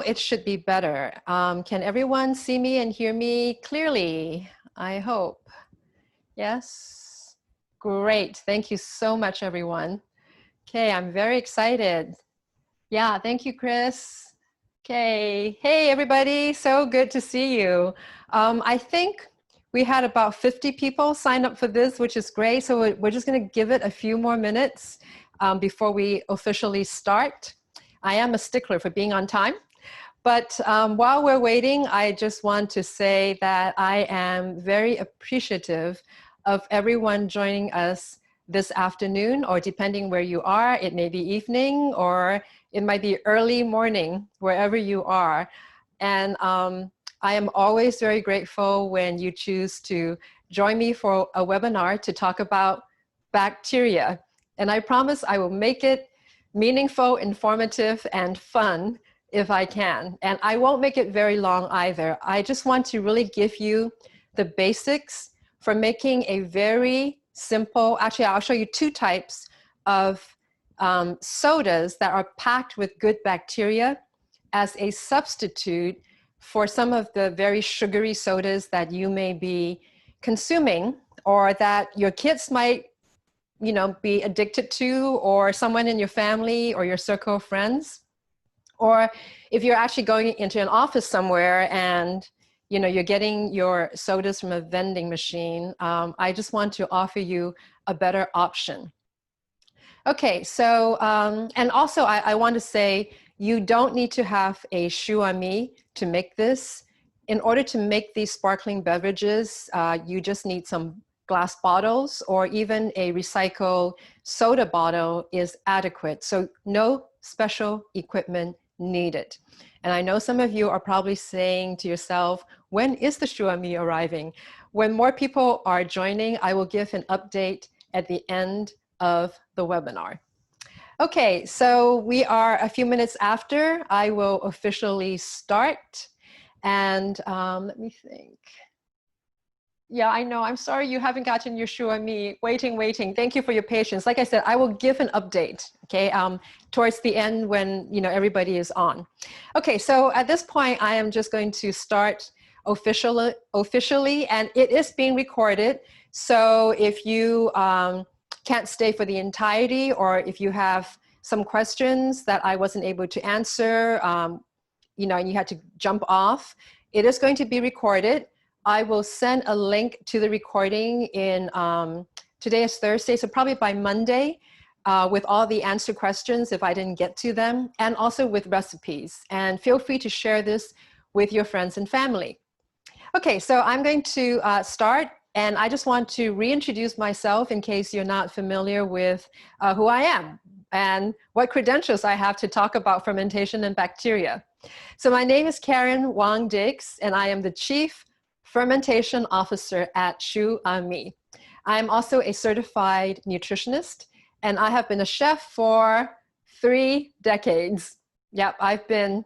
it should be better. Can everyone see me and hear me clearly? I hope. Yes? Great. Thank you so much, everyone. Okay, I'm very excited. Yeah, thank you, Chris. Okay. Hey, everybody. So good to see you. I think we had about 50 people sign up for this, which is great. So we're just going to give it a few more minutes before we officially start. I am a stickler for being on time. But while we're waiting, I just want to say that I am very appreciative of everyone joining us this afternoon, or depending where you are, it may be evening or it might be early morning, wherever you are. And I am always very grateful when you choose to join me for a webinar to talk about bacteria. And I promise I will make it meaningful, informative, and fun if I can. And I won't make it very long either. I just want to really give you the basics for making a very simple, actually I'll show you two types of sodas that are packed with good bacteria as a substitute for some of the very sugary sodas that you may be consuming, or that your kids might, you know, be addicted to, or someone in your family or your circle of friends. Or if you're actually going into an office somewhere and you know, you're getting your sodas from a vending machine, I just want to offer you a better option. Okay, so, and also I want to say, you don't need to have a ChouAmi to make this. In order to make these sparkling beverages, you just need some glass bottles, or even a recycled soda bottle is adequate. So no special equipment needed. And I know some of you are probably saying to yourself, when is the ChouAmi arriving? When more people are joining, I will give an update at the end of the webinar. Okay, so we are a few minutes after. I will officially start. And let me think. Yeah, I know. I'm sorry you haven't gotten your ChouAmi. Waiting. Thank you for your patience. Like I said, I will give an update, okay, towards the end when, you know, everybody is on. Okay, so at this point, I am just going to start officially, and it is being recorded. So if you can't stay for the entirety, or if you have some questions that I wasn't able to answer, you know, and you had to jump off, it is going to be recorded. I will send a link to the recording in, today is Thursday, so probably by Monday, with all the answer questions if I didn't get to them, and also with recipes. And feel free to share this with your friends and family. Okay, so I'm going to start, and I just want to reintroduce myself in case you're not familiar with who I am and what credentials I have to talk about fermentation and bacteria. So my name is Karen Wang Diggs, and I am the Chief Fermentation Officer at ChouAmi. I'm also a certified nutritionist, and I have been a chef for 3 decades. Yep, I've been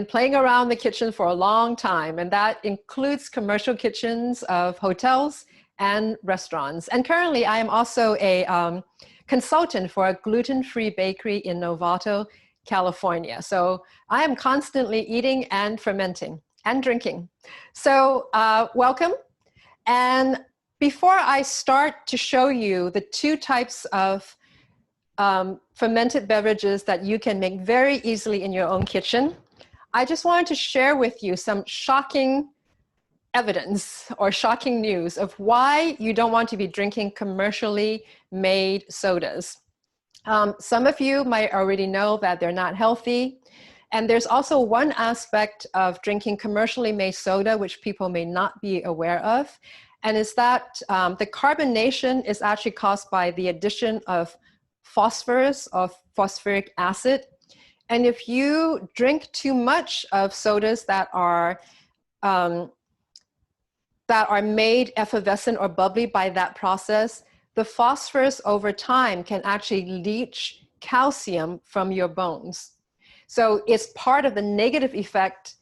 playing around the kitchen for a long time, and that includes commercial kitchens of hotels and restaurants. And currently, I am also a consultant for a gluten-free bakery in Novato, California. So I am constantly eating and fermenting and drinking. So welcome. And before I start to show you the 2 types of fermented beverages that you can make very easily in your own kitchen, I just wanted to share with you some shocking evidence or shocking news of why you don't want to be drinking commercially made sodas. Some of you might already know that they're not healthy. And there's also one aspect of drinking commercially made soda which people may not be aware of, and is that the carbonation is actually caused by the addition of phosphorus or phosphoric acid. And if you drink too much of sodas that are made effervescent or bubbly by that process, the phosphorus over time can actually leach calcium from your bones. So it's part of the negative effect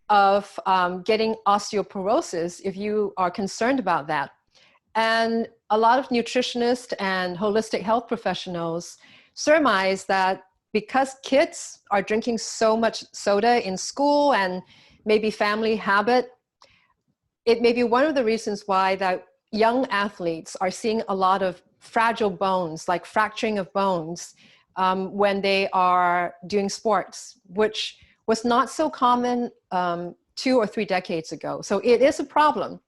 of getting osteoporosis if you are concerned about that. And a lot of nutritionists and holistic health professionals surmise that because kids are drinking so much soda in school and maybe family habit, it may be one of the reasons why that young athletes are seeing a lot of fragile bones, like fracturing of bones, when they are doing sports, which was not so common 2 or 3 decades ago. So it is a problem.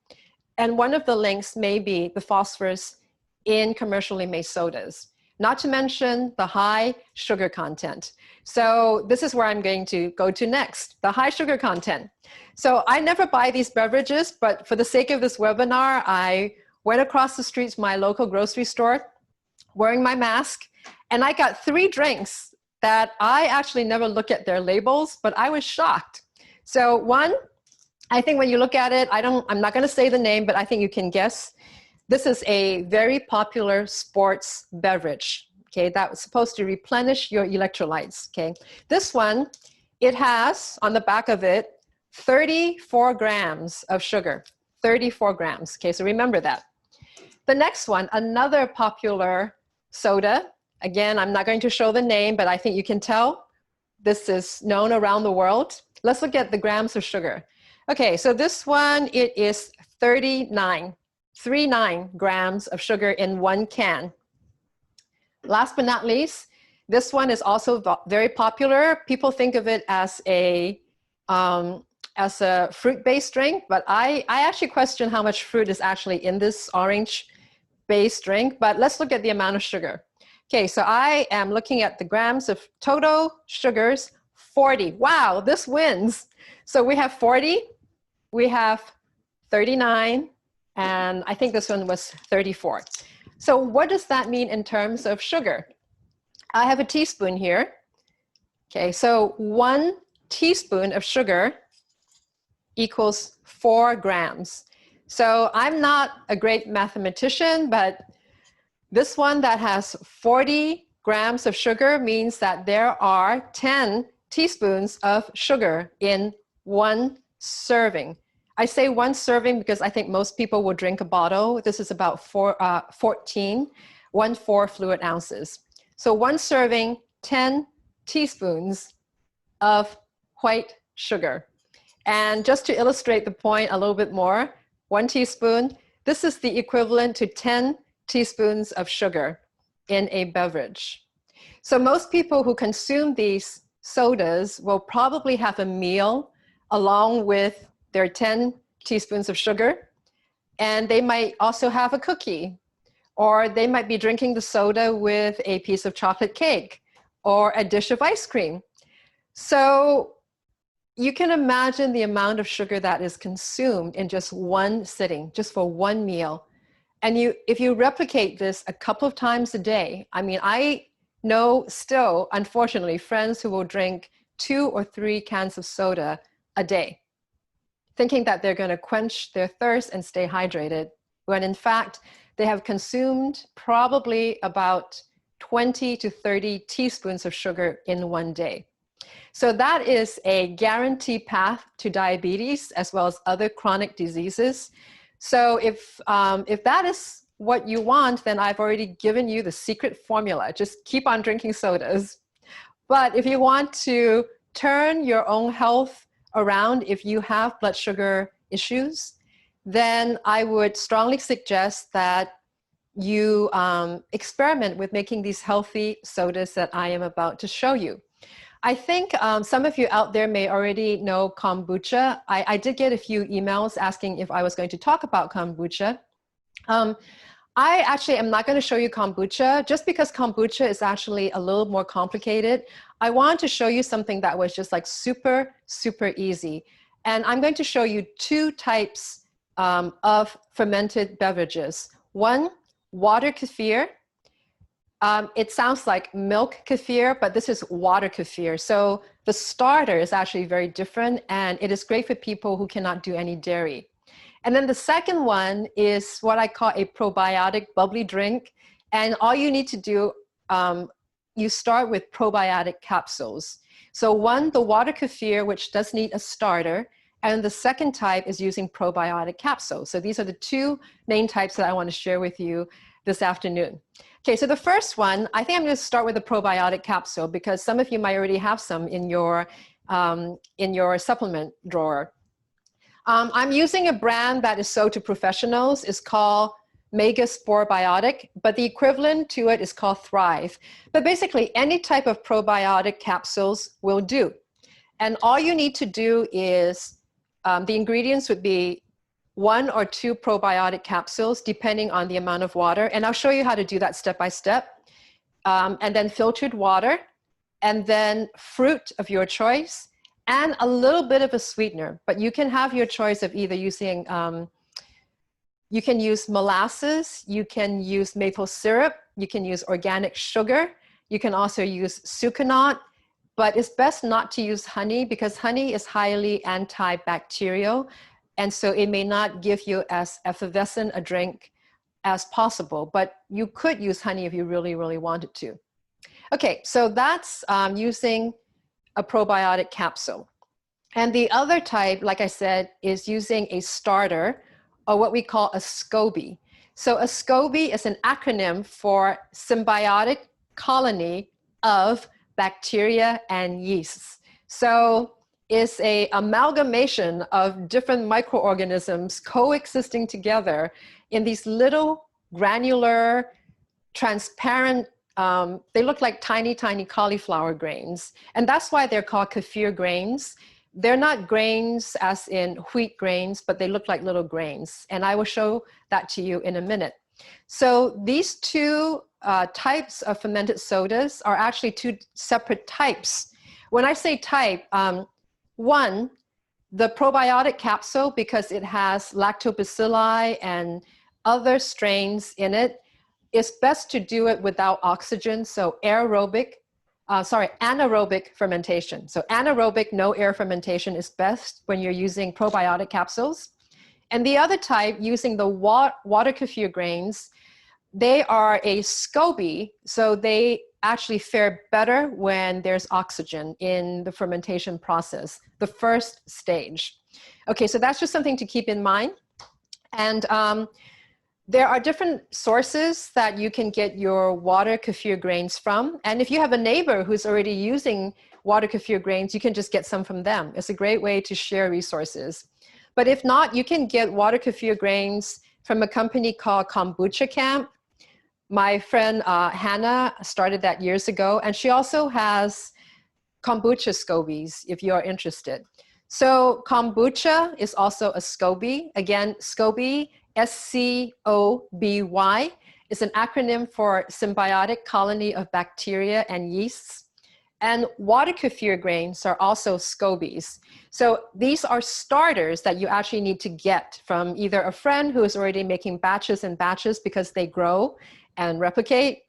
And one of the links may be the phosphorus in commercially made sodas, not to mention the high sugar content. So this is where I'm going to go to next, the high sugar content. So I never buy these beverages, but for the sake of this webinar, I went across the street to my local grocery store wearing my mask, and I got 3 drinks that I actually never look at their labels, but I was shocked. So one, I think when you look at it, I'm not going to say the name, but I think you can guess. This is a very popular sports beverage, okay, that was supposed to replenish your electrolytes, okay. This one, it has, on the back of it, 34 grams of sugar, 34 grams, okay, so remember that. The next one, another popular soda, again, I'm not going to show the name, but I think you can tell this is known around the world. Let's look at the grams of sugar. Okay, so this one, it is 39 grams of sugar in 1 can. Last but not least, this one is also very popular. People think of it as a fruit-based drink, but I actually question how much fruit is actually in this orange-based drink, but let's look at the amount of sugar. Okay, so I am looking at the grams of total sugars, 40. Wow, this wins. So we have 40, we have 39, and I think this one was 34. So what does that mean in terms of sugar? I have a teaspoon here. Okay, so 1 teaspoon of sugar equals 4 grams. So I'm not a great mathematician, but this one that has 40 grams of sugar means that there are 10 teaspoons of sugar in 1 serving. I say 1 serving because I think most people will drink a bottle. This is about 14 fluid ounces. So 1 serving, 10 teaspoons of white sugar. And just to illustrate the point a little bit more, 1 teaspoon, this is the equivalent to 10 teaspoons of sugar in a beverage. So most people who consume these sodas will probably have a meal along with their 10 teaspoons of sugar, and they might also have a cookie, or they might be drinking the soda with a piece of chocolate cake or a dish of ice cream. So you can imagine the amount of sugar that is consumed in just 1 sitting, just for 1 meal. And if you replicate this a couple of times a day, I mean, I know still, unfortunately, friends who will drink 2 or 3 cans of soda a day, thinking that they're going to quench their thirst and stay hydrated, when in fact, they have consumed probably about 20 to 30 teaspoons of sugar in 1 day. So that is a guaranteed path to diabetes as well as other chronic diseases. So if that is what you want, then I've already given you the secret formula. Just keep on drinking sodas. But if you want to turn your own health around, if you have blood sugar issues, then I would strongly suggest that you experiment with making these healthy sodas that I am about to show you. I think some of you out there may already know kombucha. I did get a few emails asking if I was going to talk about kombucha. I actually am not going to show you kombucha just because kombucha is actually a little more complicated. I want to show you something that was just like super, super easy. And I'm going to show you 2 types of fermented beverages. One, water kefir. It sounds like milk kefir, but this is water kefir. So the starter is actually very different, and it is great for people who cannot do any dairy. And then the second one is what I call a probiotic bubbly drink. And all you need to do, you start with probiotic capsules. So one, the water kefir, which does need a starter. And the second type is using probiotic capsules. So these are the 2 main types that I want to share with you. this afternoon. Okay, so the first one, I think I'm going to start with the probiotic capsule because some of you might already have some in your supplement drawer. I'm using a brand that is sold to professionals. It's called Megaspore Biotic, but the equivalent to it is called Thrive. But basically, any type of probiotic capsules will do. And all you need to do is, the ingredients would be 1 or 2 probiotic capsules, depending on the amount of water. And I'll show you how to do that step by step. And then filtered water, and then fruit of your choice, and a little bit of a sweetener. But you can have your choice of either using, you can use molasses, you can use maple syrup, you can use organic sugar, you can also use sucanat, but it's best not to use honey because honey is highly antibacterial, and so it may not give you as effervescent a drink as possible, but you could use honey if you really, really wanted to. Okay, so that's using a probiotic capsule. And the other type, like I said, is using a starter, or what we call a SCOBY. So a SCOBY is an acronym for symbiotic colony of bacteria and yeasts. So it's an amalgamation of different microorganisms coexisting together in these little granular, transparent, they look like tiny, tiny cauliflower grains. And that's why they're called Kefir Grains. They're not grains as in wheat grains, but they look like little grains. And I will show that to you in a minute. So these two types of fermented sodas are actually 2 separate types. When I say type, one, the probiotic capsule, because it has lactobacilli and other strains in it, it's best to do it without oxygen, so anaerobic fermentation. So anaerobic, no air fermentation is best when you're using probiotic capsules. And the other type, using the water kefir grains, they are a SCOBY, so they actually fare better when there's oxygen in the fermentation process, the first stage. Okay, so that's just something to keep in mind. And there are different sources that you can get your water kefir grains from. And if you have a neighbor who's already using water kefir grains, you can just get some from them. It's a great way to share resources. But if not, you can get water kefir grains from a company called Kombucha Camp. My friend Hannah started that years ago, and she also has kombucha scobies if you're interested. So kombucha is also a SCOBY. Again, SCOBY, SCOBY, is an acronym for symbiotic colony of bacteria and yeasts. And water kefir grains are also SCOBYs. So these are starters that you actually need to get from either a friend who is already making batches and batches because they grow and replicate,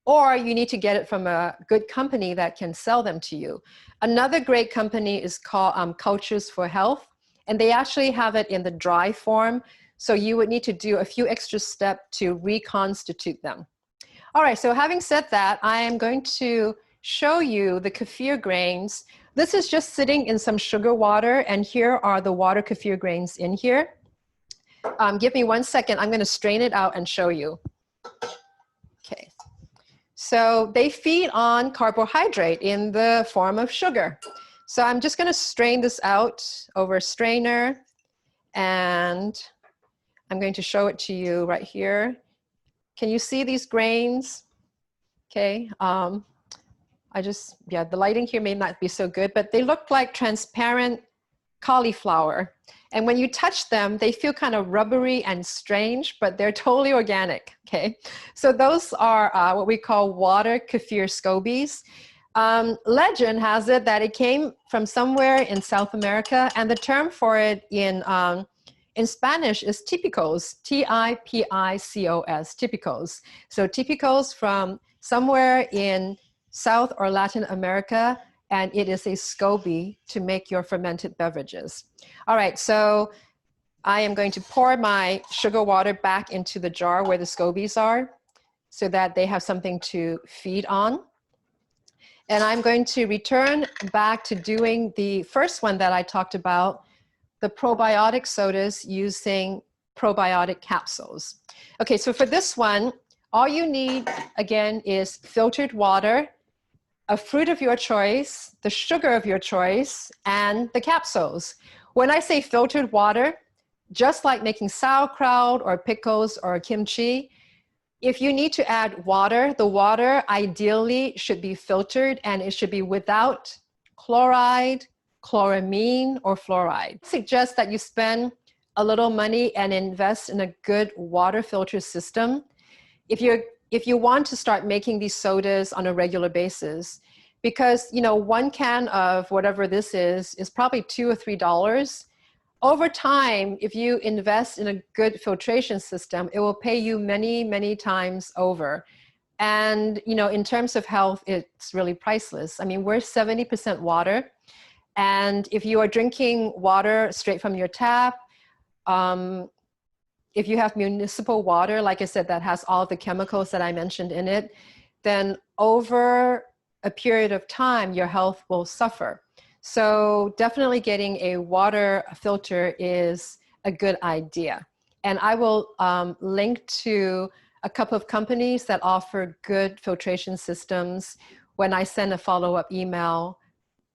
or you need to get it from a good company that can sell them to you. Another great company is called Cultures for Health, and they actually have it in the dry form, so you would need to do a few extra steps to reconstitute them. All right, so having said that, I am going to show you the kefir grains. This is just sitting in some sugar water, and here are the water kefir grains in here. Give me 1 second, I'm gonna strain it out and show you. Okay, so they feed on carbohydrate in the form of sugar. So I'm just gonna strain this out over a strainer, and I'm going to show it to you right here. Can you see these grains? Okay, the lighting here may not be so good, but they look like transparent cauliflower. And when you touch them, they feel kind of rubbery and strange, but they're totally organic, okay? So those are what we call water kefir scobies. Legend has it that it came from somewhere in South America, and the term for it in Spanish is típicos, T-I-P-I-C-O-S, típicos. So típicos from somewhere in South or Latin America, and it is a SCOBY to make your fermented beverages. All right, so I am going to pour my sugar water back into the jar where the SCOBYs are so that they have something to feed on. And I'm going to return back to doing the first one that I talked about, the probiotic sodas using probiotic capsules. Okay, so for this one, all you need, again, is filtered water, a fruit of your choice, the sugar of your choice, and the capsules. When I say filtered water, just like making sauerkraut or pickles or kimchi, if you need to add water, the water ideally should be filtered and it should be without chloride, chloramine, or fluoride. I suggest that you spend a little money and invest in a good water filter system. If you want to start making these sodas on a regular basis, because one can of whatever this is probably $2 or $3. Over time, if you invest in a good filtration system, it will pay you many, many times over. And in terms of health, it's really priceless. I mean, we're 70% water. And if you are drinking water straight from your tap, if you have municipal water, like I said, that has all the chemicals that I mentioned in it, then over a period of time, your health will suffer. So definitely getting a water filter is a good idea. And I will link to a couple of companies that offer good filtration systems when I send a follow-up email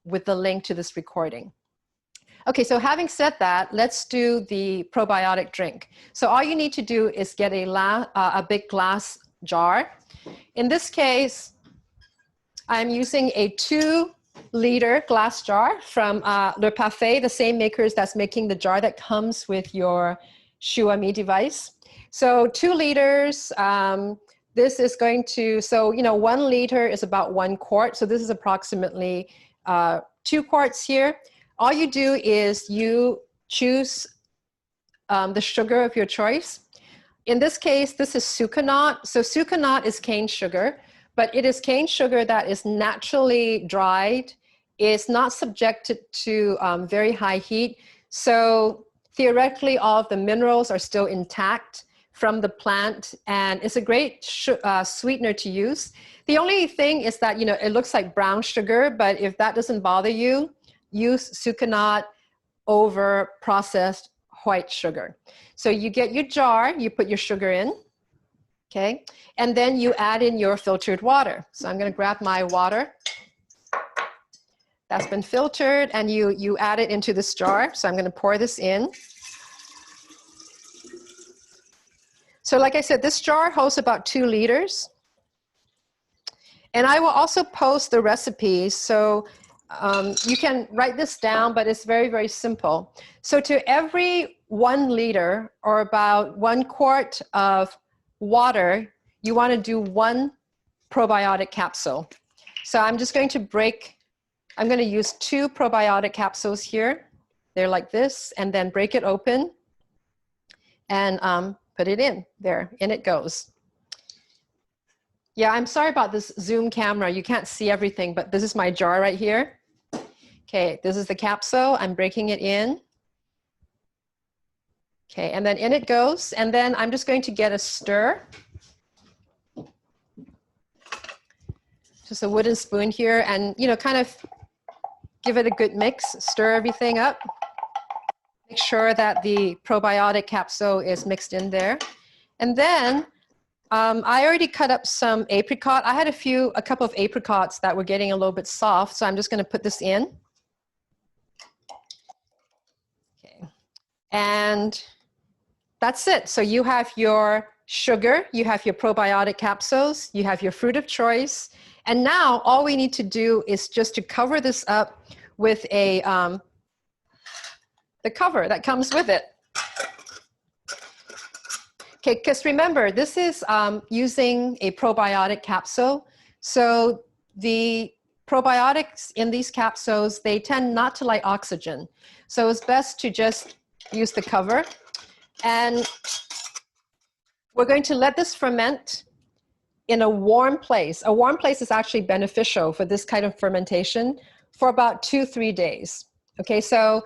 with the link to this recording. Okay, so having said that, let's do the probiotic drink. So all you need to do is get a big glass jar. In this case, I'm using a 2-liter glass jar from Le Parfait, the same makers that's making the jar that comes with your ChouAmi device. So 2 liters, this is going to, 1 liter is about 1 quart. So this is approximately 2 quarts here. All you do is you choose the sugar of your choice. In this case, this is sucanat. So sucanat is cane sugar, but it is cane sugar that is naturally dried. It's not subjected to very high heat. So theoretically, all of the minerals are still intact from the plant, and it's a great sweetener to use. The only thing is that, it looks like brown sugar, but if that doesn't bother you, use sucanat over processed white sugar. So you get your jar, you put your sugar in, okay? And then you add in your filtered water. So I'm gonna grab my water that's been filtered, and you add it into this jar. So I'm gonna pour this in. So like I said, this jar holds about 2 liters. And I will also post the recipes, so you can write this down, but it's very, very simple. So to every 1 liter, or about 1 quart of water, you want to do 1 probiotic capsule. So I'm just going to I'm going to use 2 probiotic capsules here. They're like this, and then break it open and put it in. There, in it goes. Yeah, I'm sorry about this Zoom camera. You can't see everything, but this is my jar right here. Okay, this is the capsule. I'm breaking it in. Okay, and then in it goes. And then I'm just going to get a stir. Just a wooden spoon here, and kind of give it a good mix. Stir everything up. Make sure that the probiotic capsule is mixed in there. And then I already cut up some apricot. I had a couple of apricots that were getting a little bit soft, so I'm just going to put this in. Okay. And that's it. So you have your sugar, you have your probiotic capsules, you have your fruit of choice, and now all we need to do is just to cover this up with the cover that comes with it. Okay, because remember, this is using a probiotic capsule. So the probiotics in these capsules, they tend not to like oxygen. So it's best to just use the cover. And we're going to let this ferment in a warm place. A warm place is actually beneficial for this kind of fermentation for about 2-3 days. Okay, so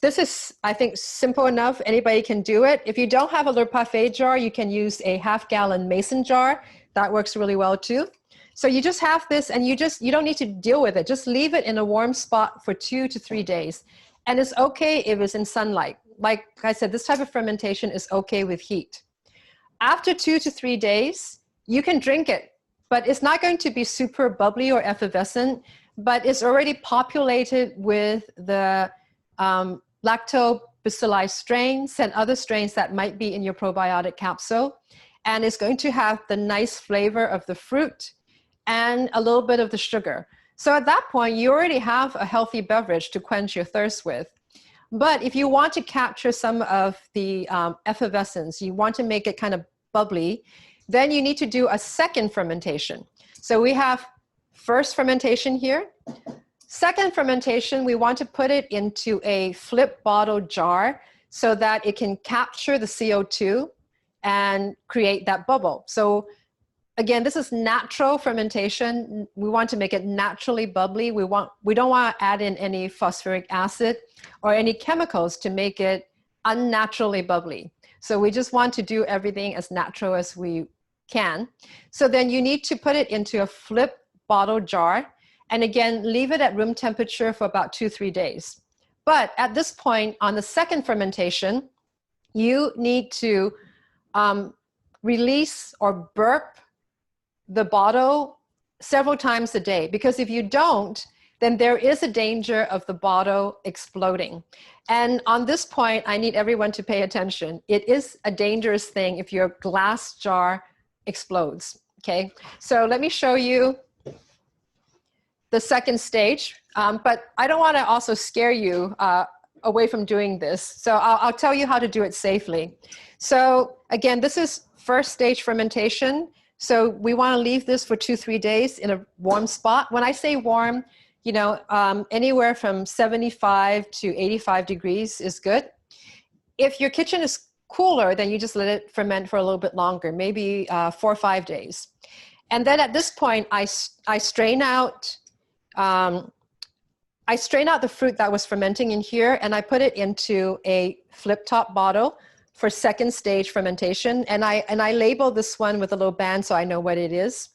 this is, I think, simple enough. Anybody can do it. If you don't have a Le Parfait jar, you can use a half-gallon mason jar. That works really well too. So you just have this, and you don't need to deal with it. Just leave it in a warm spot for 2 to 3 days. And it's okay if it's in sunlight. like I said, this type of fermentation is okay with heat. After 2 to 3 days, you can drink it, but it's not going to be super bubbly or effervescent, but it's already populated with the lactobacilli strains and other strains that might be in your probiotic capsule. And it's going to have the nice flavor of the fruit and a little bit of the sugar. So at that point, you already have a healthy beverage to quench your thirst with. But if you want to capture some of the effervescence, you want to make it kind of bubbly, then you need to do a second fermentation. So we have first fermentation here. Second fermentation, we want to put it into a flip bottle jar so that it can capture the CO2 and create that bubble. So again, this is natural fermentation. We want to make it naturally bubbly. We don't want to add in any phosphoric acid or any chemicals to make it unnaturally bubbly. So we just want to do everything as natural as we can. So then you need to put it into a flip bottle jar. And again, leave it at room temperature for about 2-3 days. But at this point, on the second fermentation, you need to release or burp the bottle several times a day, because if you don't, then there is a danger of the bottle exploding. And on this point, I need everyone to pay attention. It is a dangerous thing if your glass jar explodes, okay? So let me show you the second stage, but I don't want to also scare you away from doing this. So I'll tell you how to do it safely. So again, this is first stage fermentation. So we want to leave this for 2-3 days in a warm spot. When I say warm, you know, anywhere from 75 to 85 degrees is good. If your kitchen is cooler, then you just let it ferment for a little bit longer, maybe 4 or 5 days. And then at this point, I strain out the fruit that was fermenting in here, and I put it into a flip top bottle for second stage fermentation. And I label this one with a little band so I know what it is.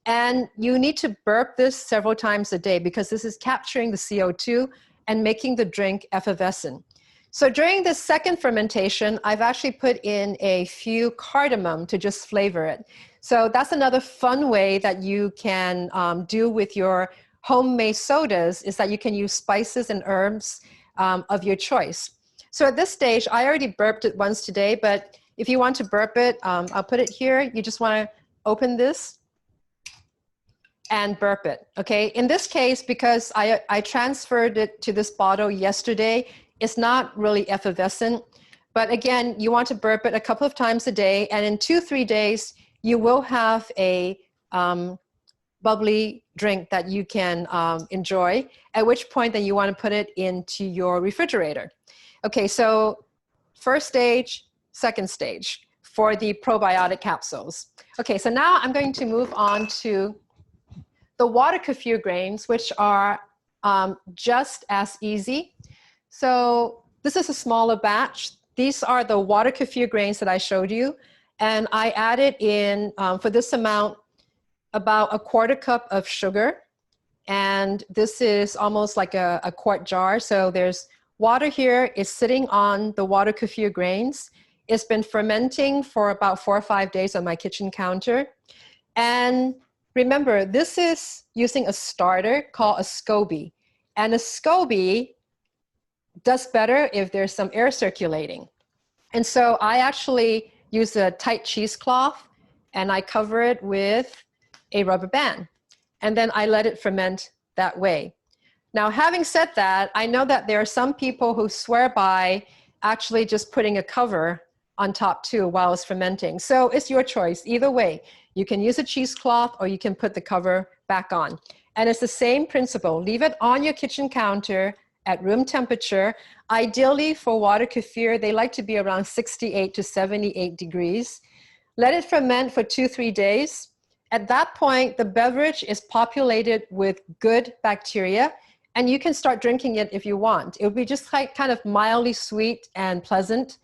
And you need to burp this several times a day because this is capturing the CO2 and making the drink effervescent. So during this second fermentation, I've actually put in a few cardamom to just flavor it. So that's another fun way that you can do with your homemade sodas, is that you can use spices and herbs of your choice. So at this stage, I already burped it once today, but if you want to burp it, I'll put it here. You just want to open this and burp it, okay? In this case, because I transferred it to this bottle yesterday, it's not really effervescent. But again, you want to burp it a couple of times a day, and in 2-3 days, you will have a bubbly drink that you can enjoy, at which point then you want to put it into your refrigerator. Okay, so first stage, second stage for the probiotic capsules. Okay, so now I'm going to move on to the water kefir grains, which are just as easy. So this is a smaller batch. These are the water kefir grains that I showed you. And I added in, for this amount, about 1/4 cup of sugar. And this is almost like a quart jar. So there's water here is sitting on the water kefir grains. It's been fermenting for about 4 or 5 days on my kitchen counter. And remember, this is using a starter called a SCOBY. And a SCOBY does better if there's some air circulating. And so I actually use a tight cheesecloth and I cover it with a rubber band. And then I let it ferment that way. Now, having said that, I know that there are some people who swear by actually just putting a cover on top too while it's fermenting. So it's your choice. Either way, you can use a cheesecloth or you can put the cover back on. And it's the same principle. Leave it on your kitchen counter at room temperature. Ideally for water kefir, they like to be around 68 to 78 degrees. Let it ferment for 2-3 days. At that point, the beverage is populated with good bacteria, and you can start drinking it if you want. It will be just like kind of mildly sweet and pleasant.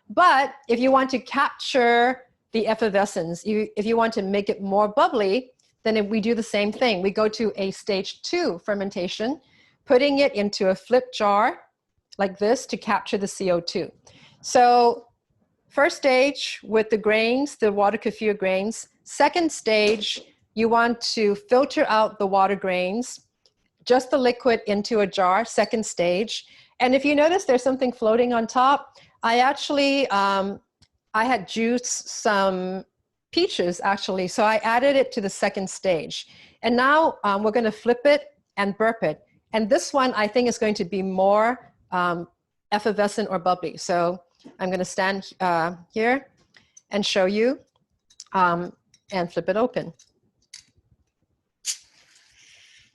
But if you want to capture the effervescence, if you want to make it more bubbly, then we do the same thing. We go to a stage 2 fermentation, putting it into a flip jar like this to capture the CO2. So first stage with the grains, the water kefir grains. Second stage, you want to filter out the water grains, just the liquid into a jar, second stage. And if you notice there's something floating on top, I actually, I had juiced some peaches actually, so I added it to the second stage. And now we're gonna flip it and burp it. And this one I think is going to be more effervescent or bubbly. So I'm gonna stand here and show you and flip it open.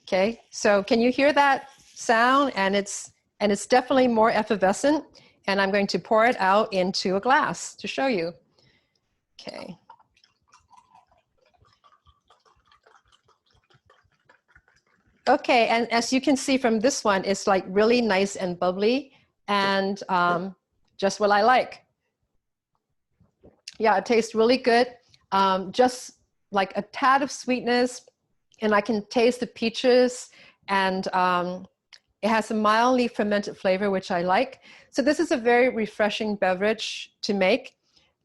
Okay, so can you hear that sound? And it's definitely more effervescent. And I'm going to pour it out into a glass to show you. Okay. Okay, and as you can see from this one, it's like really nice and bubbly and just what I like. Yeah, it tastes really good. Just like a tad of sweetness, and I can taste the peaches, and it has a mildly fermented flavor, which I like. So this is a very refreshing beverage to make,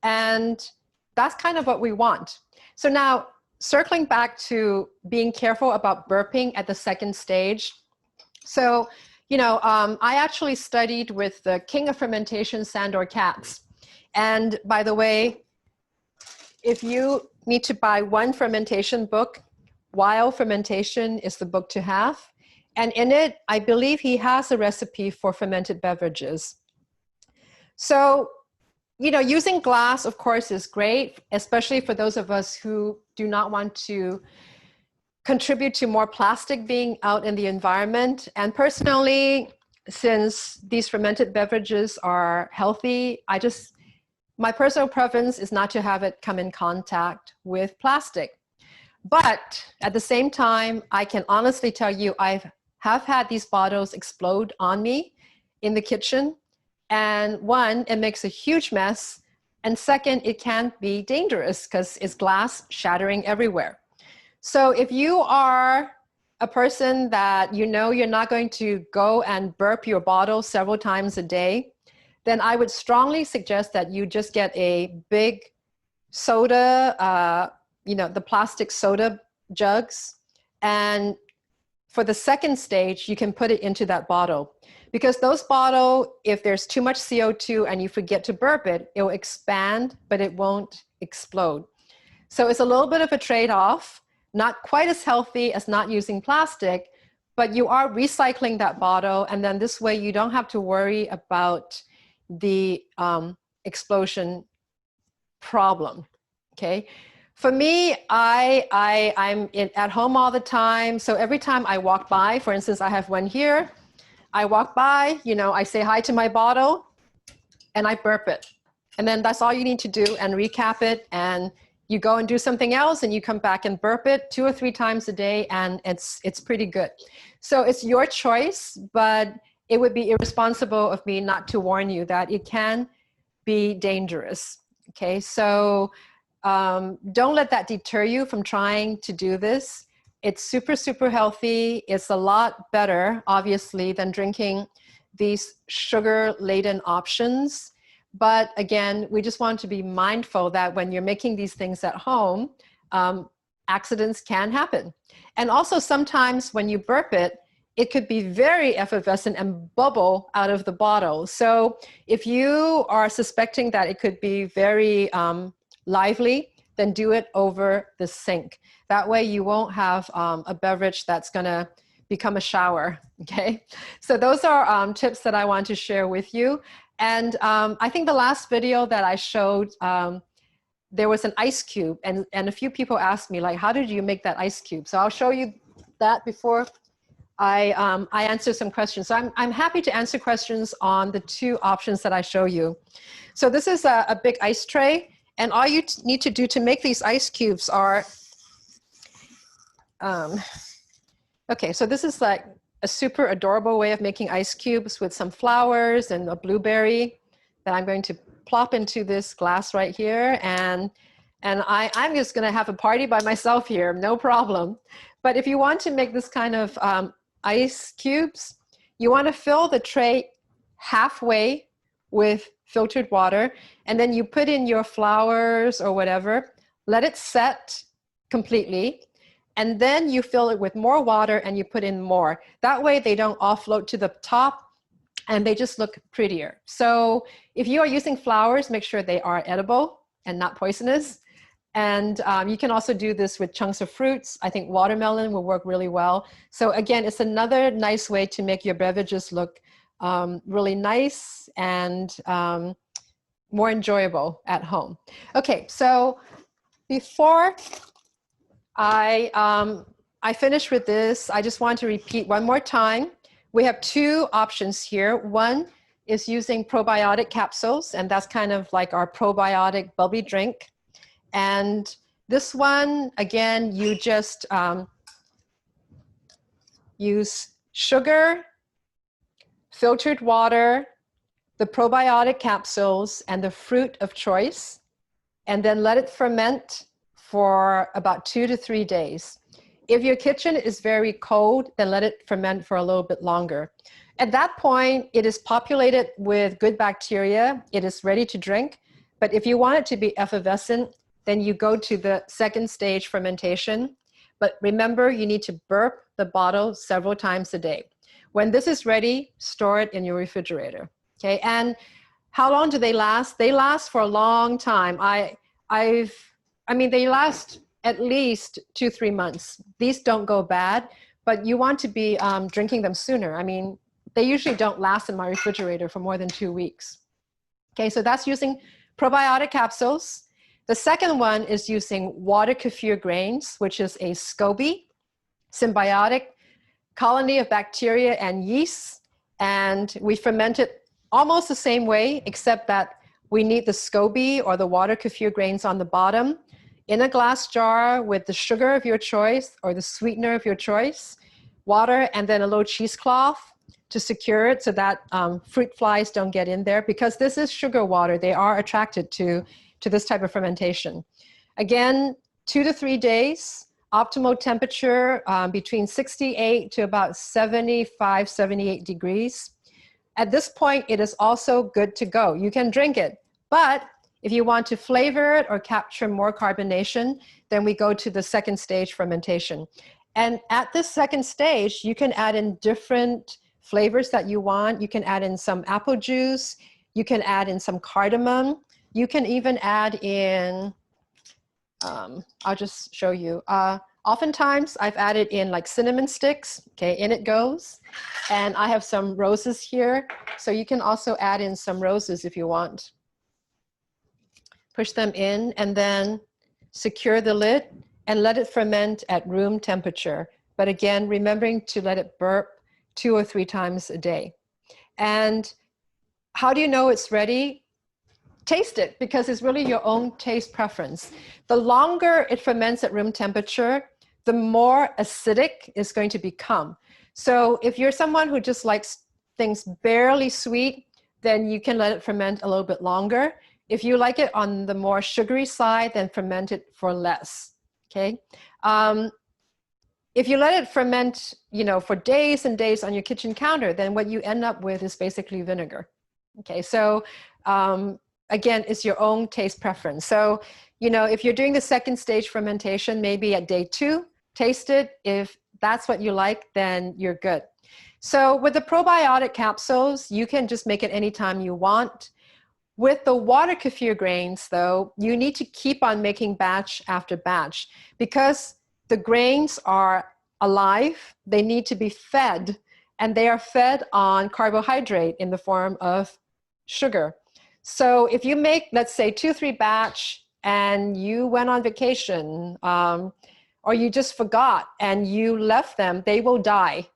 and that's kind of what we want. So now, circling back to being careful about burping at the second stage. So, you know, I actually studied with the king of fermentation, Sandor Katz. And by the way, if you need to buy one fermentation book, Wild Fermentation is the book to have. And in it, I believe he has a recipe for fermented beverages. So, you know, using glass, of course, is great, especially for those of us who do not want to contribute to more plastic being out in the environment. And personally, since these fermented beverages are healthy, my personal preference is not to have it come in contact with plastic. But at the same time, I can honestly tell you, I have had these bottles explode on me in the kitchen. And one, it makes a huge mess. And second, it can be dangerous because it's glass shattering everywhere. So if you are a person that you know you're not going to go and burp your bottle several times a day, then I would strongly suggest that you just get a big soda, you know, the plastic soda jugs. And for the second stage, you can put it into that bottle. Because those bottles, if there's too much CO2 and you forget to burp it, it will expand, but it won't explode. So it's a little bit of a trade-off, not quite as healthy as not using plastic, but you are recycling that bottle, and then this way you don't have to worry about the explosion problem, okay? For me, I'm at home all the time, so every time I walk by, for instance, I have one here, I walk by, you know, I say hi to my bottle, and I burp it. And then that's all you need to do, and recap it, and you go and do something else, and you come back and burp it 2 or 3 times a day, and it's pretty good. So it's your choice, but it would be irresponsible of me not to warn you that it can be dangerous, okay? So don't let that deter you from trying to do this. It's super, super healthy. It's a lot better, obviously, than drinking these sugar-laden options. But again, we just want to be mindful that when you're making these things at home, accidents can happen. And also sometimes when you burp it, it could be very effervescent and bubble out of the bottle. So if you are suspecting that it could be very lively, then do it over the sink. That way you won't have a beverage that's gonna become a shower, okay? So those are tips that I want to share with you. And I think the last video that I showed, there was an ice cube, and a few people asked me, like, how did you make that ice cube? So I'll show you that before I answer some questions. So I'm happy to answer questions on the 2 options that I show you. So this is a big ice tray, and all you need to do to make these ice cubes are, okay, so this is like a super adorable way of making ice cubes with some flowers and a blueberry that I'm going to plop into this glass right here. And I'm just gonna have a party by myself here, no problem. But if you want to make this kind of ice cubes, you wanna fill the tray halfway with filtered water, and then you put in your flours or whatever, let it set completely, and then you fill it with more water and you put in more. That way they don't offload to the top and they just look prettier. So if you are using flours, make sure they are edible and not poisonous. And you can also do this with chunks of fruits. I think watermelon will work really well. So again, it's another nice way to make your beverages look really nice and more enjoyable at home. Okay, so before I finish with this, I just want to repeat one more time. We have two options here. One is using probiotic capsules, and that's kind of like our probiotic bubbly drink. And this one, again, you just use sugar, filtered water, the probiotic capsules, and the fruit of choice, and then let it ferment for about 2 to 3 days. If your kitchen is very cold, then let it ferment for a little bit longer. At that point, it is populated with good bacteria. It is ready to drink. But if you want it to be effervescent, then you go to the second stage fermentation. But remember, you need to burp the bottle several times a day. When this is ready, store it in your refrigerator. Okay, and how long do they last? They last for a long time. I mean, they last at least 2-3 months. These don't go bad, but you want to be drinking them sooner. I mean, they usually don't last in my refrigerator for more than 2 weeks. Okay, so that's using probiotic capsules. The second one is using water kefir grains, which is a SCOBY, symbiotic colony of bacteria and yeast. And we ferment it almost the same way, except that we need the SCOBY or the water kefir grains on the bottom in a glass jar with the sugar of your choice or the sweetener of your choice, water, and then a little cheesecloth to secure it so that fruit flies don't get in there. Because this is sugar water, they are attracted to this type of fermentation. Again, 2 to 3 days, optimal temperature between 68 to about 75, 78 degrees. At this point, it is also good to go. You can drink it, but if you want to flavor it or capture more carbonation, then we go to the second stage fermentation. And at this second stage, you can add in different flavors that you want. You can add in some apple juice. You can add in some cardamom. You can even add in, I'll just show you. Oftentimes, I've added in like cinnamon sticks. Okay, in it goes. And I have some roses here. So you can also add in some roses if you want. Push them in and then secure the lid and let it ferment at room temperature. But again, remembering to let it burp 2 or 3 times a day. And how do you know it's ready? Taste it, because it's really your own taste preference. The longer it ferments at room temperature, the more acidic it's going to become. So if you're someone who just likes things barely sweet, then you can let it ferment a little bit longer. If you like it on the more sugary side, then ferment it for less, okay? If you let it ferment, you know, for days and days on your kitchen counter, then what you end up with is basically vinegar, okay? So again, it's your own taste preference. So, you know, if you're doing the second stage fermentation, maybe at day 2, taste it. If that's what you like, then you're good. So with the probiotic capsules, you can just make it anytime you want. With the water kefir grains, though, you need to keep on making batch after batch because the grains are alive. They need to be fed, and they are fed on carbohydrate in the form of sugar. So if you make, let's say, 2-3 batch and you went on vacation or you just forgot and you left them, they will die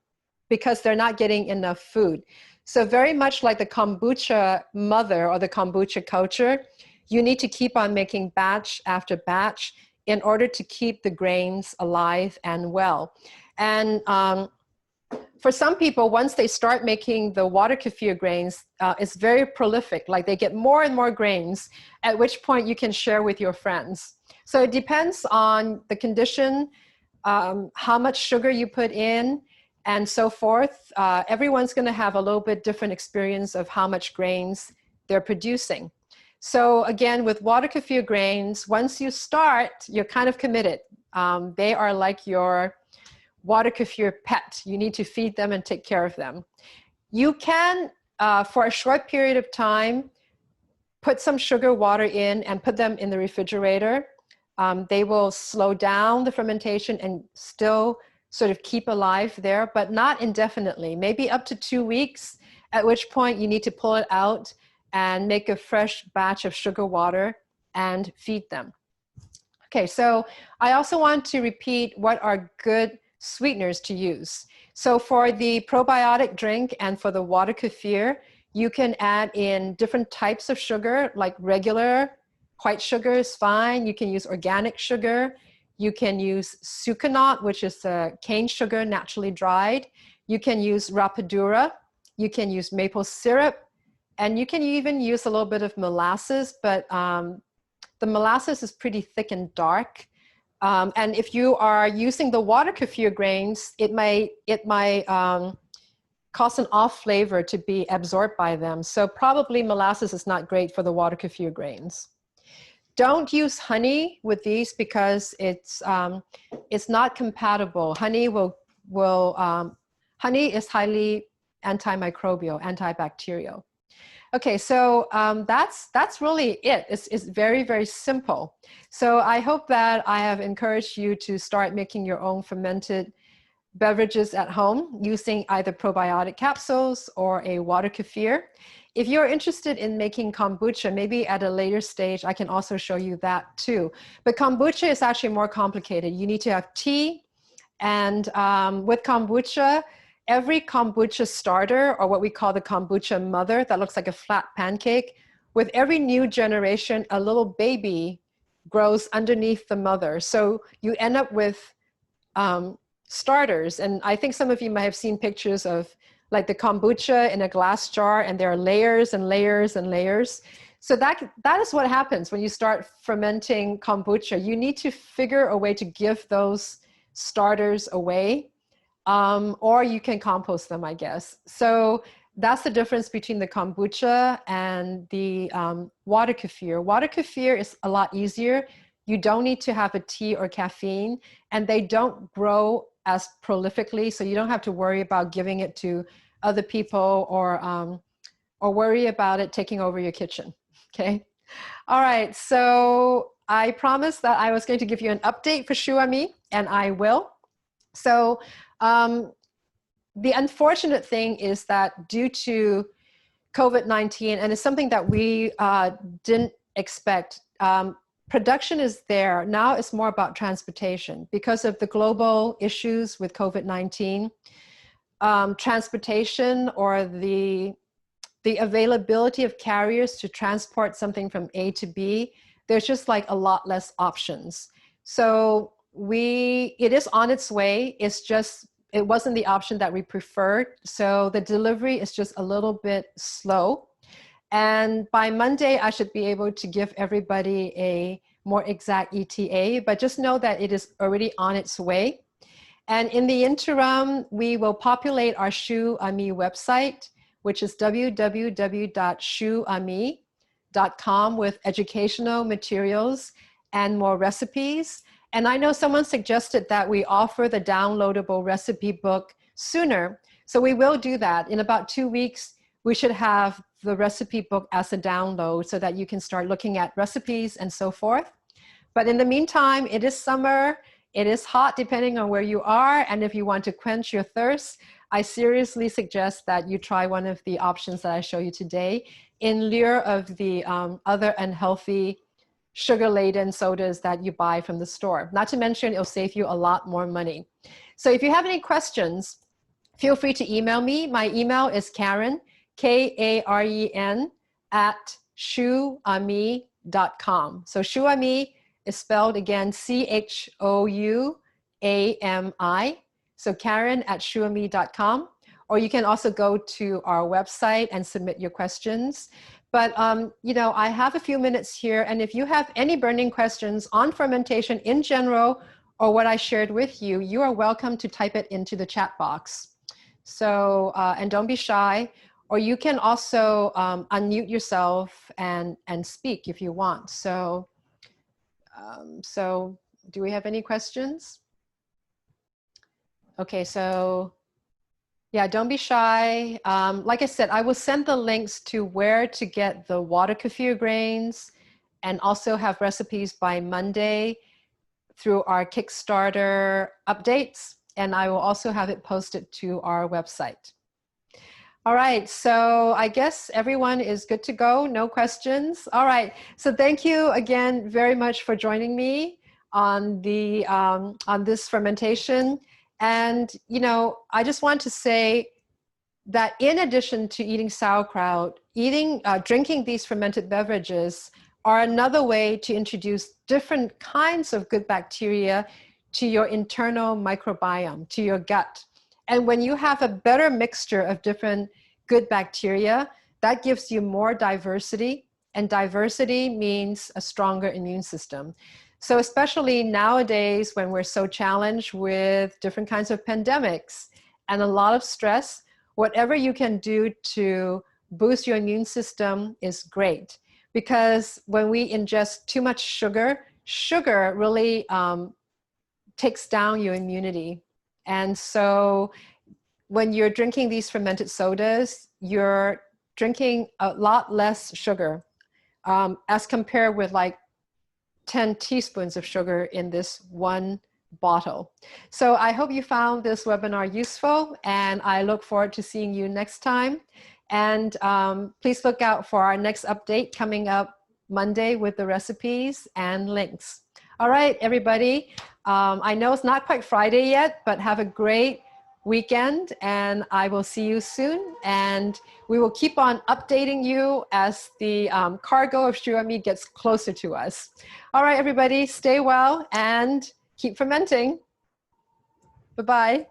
because they're not getting enough food. So very much like the kombucha mother or the kombucha culture, you need to keep on making batch after batch in order to keep the grains alive and well. And for some people, once they start making the water kefir grains, it's very prolific. Like they get more and more grains, at which point you can share with your friends. So it depends on the condition, how much sugar you put in, and so forth. Everyone's going to have a little bit different experience of how much grains they're producing. So again, with water kefir grains, once you start, you're kind of committed. They are like your water kefir pet. You need to feed them and take care of them. You can, for a short period of time, put some sugar water in and put them in the refrigerator. They will slow down the fermentation and still sort of keep alive there, but not indefinitely, maybe up to 2 weeks, at which point you need to pull it out and make a fresh batch of sugar water and feed them. Okay, so I also want to repeat what are good sweeteners to use. So for the probiotic drink and for the water kefir, you can add in different types of sugar, like regular white sugar is fine. You can use organic sugar. You can use sucanat, which is cane sugar naturally dried. You can use rapadura. You can use maple syrup. And you can even use a little bit of molasses, but the molasses is pretty thick and dark. And if you are using the water kefir grains, it might cause an off flavor to be absorbed by them. So probably molasses is not great for the water kefir grains. Don't use honey with these because it's not compatible. Honey honey is highly antimicrobial, antibacterial. Okay, so that's really it. It's very, very simple. So I hope that I have encouraged you to start making your own fermented beverages at home using either probiotic capsules or a water kefir. If you're interested in making kombucha, maybe at a later stage, I can also show you that too. But kombucha is actually more complicated. You need to have tea, and with kombucha, every kombucha starter, or what we call the kombucha mother, that looks like a flat pancake, with every new generation, a little baby grows underneath the mother. So you end up with starters. And I think some of you might have seen pictures of like the kombucha in a glass jar, and there are layers and layers and layers. So that is what happens when you start fermenting kombucha. You need to figure a way to give those starters away. Or you can compost them, I guess. So that's the difference between the kombucha and the water kefir. Water kefir is a lot easier. You don't need to have a tea or caffeine, and they don't grow as prolifically, so you don't have to worry about giving it to other people or worry about it taking over your kitchen, okay? All right, so I promised that I was going to give you an update for ChouAmi, and I will. So the unfortunate thing is that due to COVID-19, and it's something that we didn't expect, production is there. Now it's more about transportation. Because of the global issues with COVID-19, transportation or the availability of carriers to transport something from A to B, there's just like a lot less options. So it is on its way. It's just, it wasn't the option that we preferred. So the delivery is just a little bit slow. And by Monday, I should be able to give everybody a more exact ETA, but just know that it is already on its way. And in the interim, we will populate our ChouAmi website, which is www.chouami.com, with educational materials and more recipes. And I know someone suggested that we offer the downloadable recipe book sooner. So we will do that. In about 2 weeks, we should have the recipe book as a download so that you can start looking at recipes and so forth. But in the meantime, it is summer. It is hot depending on where you are. And if you want to quench your thirst, I seriously suggest that you try one of the options that I show you today in lieu of the other unhealthy sugar-laden sodas that you buy from the store. Not to mention, it'll save you a lot more money. So if you have any questions, feel free to email me. My email is Karen, Karen, @chouami.com. So ChouAmi is spelled again, ChouAmi. So Karen @chouami.com. Or you can also go to our website and submit your questions. But, you know, I have a few minutes here, and if you have any burning questions on fermentation in general or what I shared with you, you are welcome to type it into the chat box. So, and don't be shy. Or you can also unmute yourself and speak if you want. So, so do we have any questions? Okay, so yeah, don't be shy. Like I said, I will send the links to where to get the water kefir grains and also have recipes by Monday through our Kickstarter updates. And I will also have it posted to our website. All right, so I guess everyone is good to go. No questions. All right, so thank you again very much for joining me on the on this fermentation. And you know, I just want to say that in addition to eating sauerkraut, drinking these fermented beverages are another way to introduce different kinds of good bacteria to your internal microbiome, to your gut. And when you have a better mixture of different good bacteria, that gives you more diversity, and diversity means a stronger immune system. So especially nowadays when we're so challenged with different kinds of pandemics and a lot of stress, whatever you can do to boost your immune system is great. Because when we ingest too much sugar, sugar really takes down your immunity. And so when you're drinking these fermented sodas, you're drinking a lot less sugar as compared with like 10 teaspoons of sugar in this one bottle. So I hope you found this webinar useful, and I look forward to seeing you next time. And please look out for our next update coming up Monday with the recipes and links. All right, everybody. I know it's not quite Friday yet, but have a great weekend, and I will see you soon. And we will keep on updating you as the cargo of ChouAmi gets closer to us. All right, everybody, stay well and keep fermenting. Bye-bye.